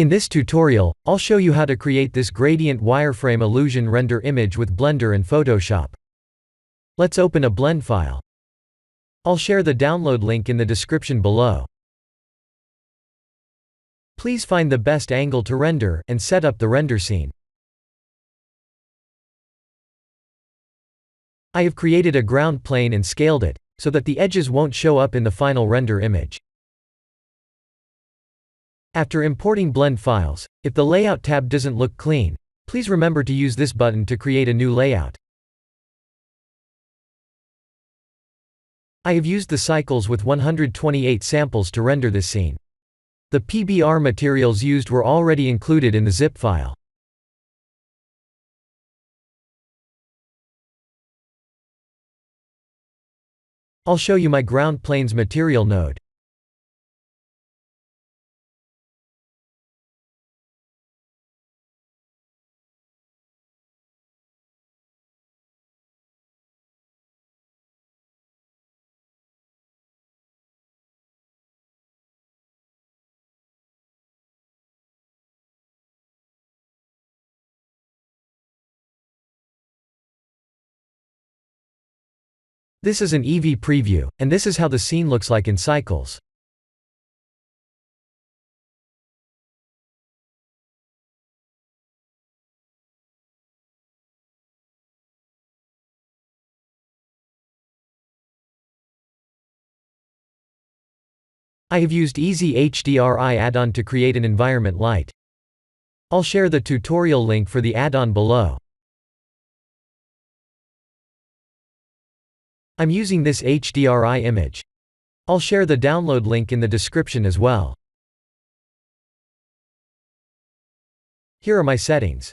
In this tutorial, I'll show you how to create this gradient wireframe illusion render image with Blender and Photoshop. Let's open a blend file. I'll share the download link in the description below. Please find the best angle to render, and set up the render scene. I have created a ground plane and scaled it, so that the edges won't show up in the final render image. After importing blend files, if the Layout tab doesn't look clean, please remember to use this button to create a new layout. I have used the cycles with 128 samples to render this scene. The PBR materials used were already included in the zip file. I'll show you my ground planes material node. This is an EV preview, and this is how the scene looks like in cycles. I have used Easy HDRI add-on to create an environment light. I'll share the tutorial link for the add-on below. I'm using this HDRI image. I'll share the download link in the description as well. Here are my settings.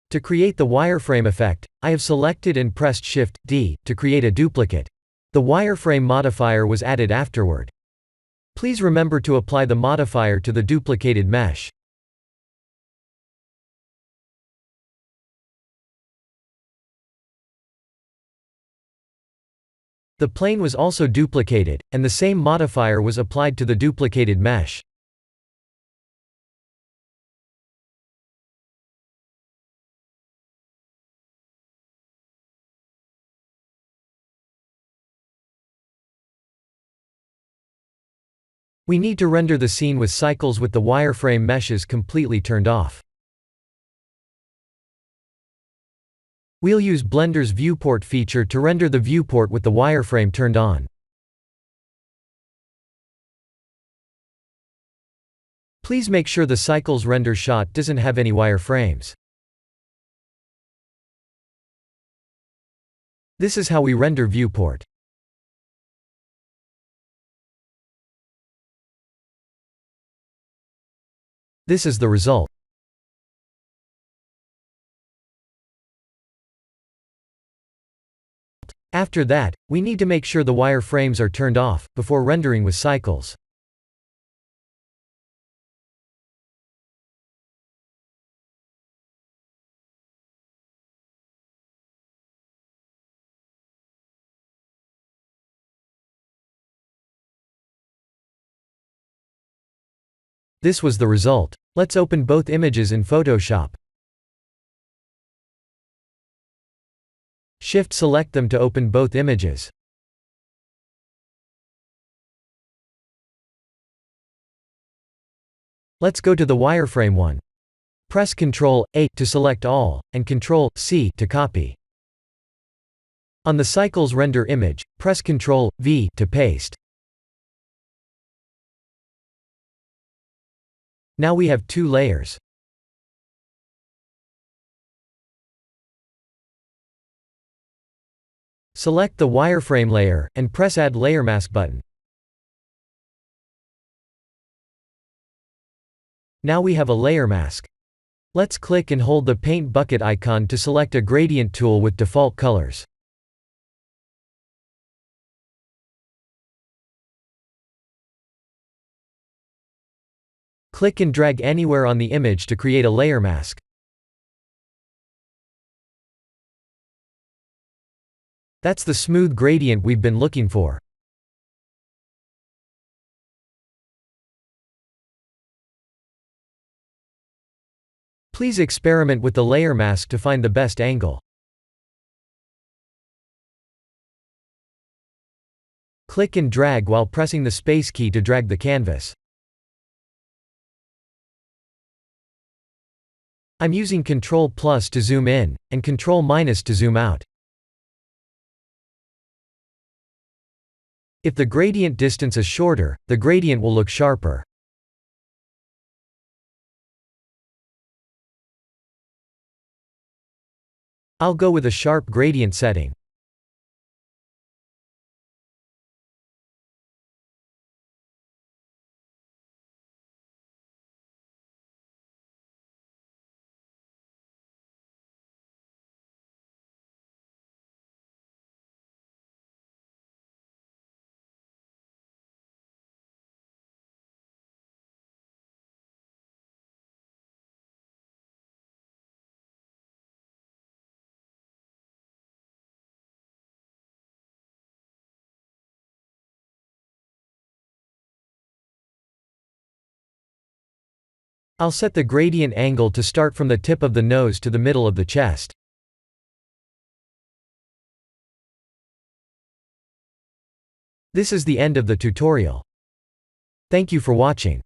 To create the wireframe effect, I have selected and pressed Shift-D to create a duplicate. The wireframe modifier was added afterward. Please remember to apply the modifier to the duplicated mesh. The plane was also duplicated, and the same modifier was applied to the duplicated mesh. We need to render the scene with cycles with the wireframe meshes completely turned off. We'll use Blender's viewport feature to render the viewport with the wireframe turned on. Please make sure the cycles render shot doesn't have any wireframes. This is how we render viewport. This is the result. After that, we need to make sure the wireframes are turned off, before rendering with cycles. This was the result. Let's open both images in Photoshop. Shift-select them to open both images. Let's go to the wireframe one. Press Ctrl-A to select all, and Ctrl-C to copy. On the cycles render image, press Ctrl-V to paste. Now we have two layers. Select the wireframe layer, and press Add Layer Mask button. Now we have a layer mask. Let's click and hold the paint bucket icon to select a gradient tool with default colors. Click and drag anywhere on the image to create a layer mask. That's the smooth gradient we've been looking for. Please experiment with the layer mask to find the best angle. Click and drag while pressing the space key to drag the canvas. I'm using Ctrl+ to zoom in, and Ctrl- to zoom out. If the gradient distance is shorter, the gradient will look sharper. I'll go with a sharp gradient setting. I'll set the gradient angle to start from the tip of the nose to the middle of the chest. This is the end of the tutorial. Thank you for watching.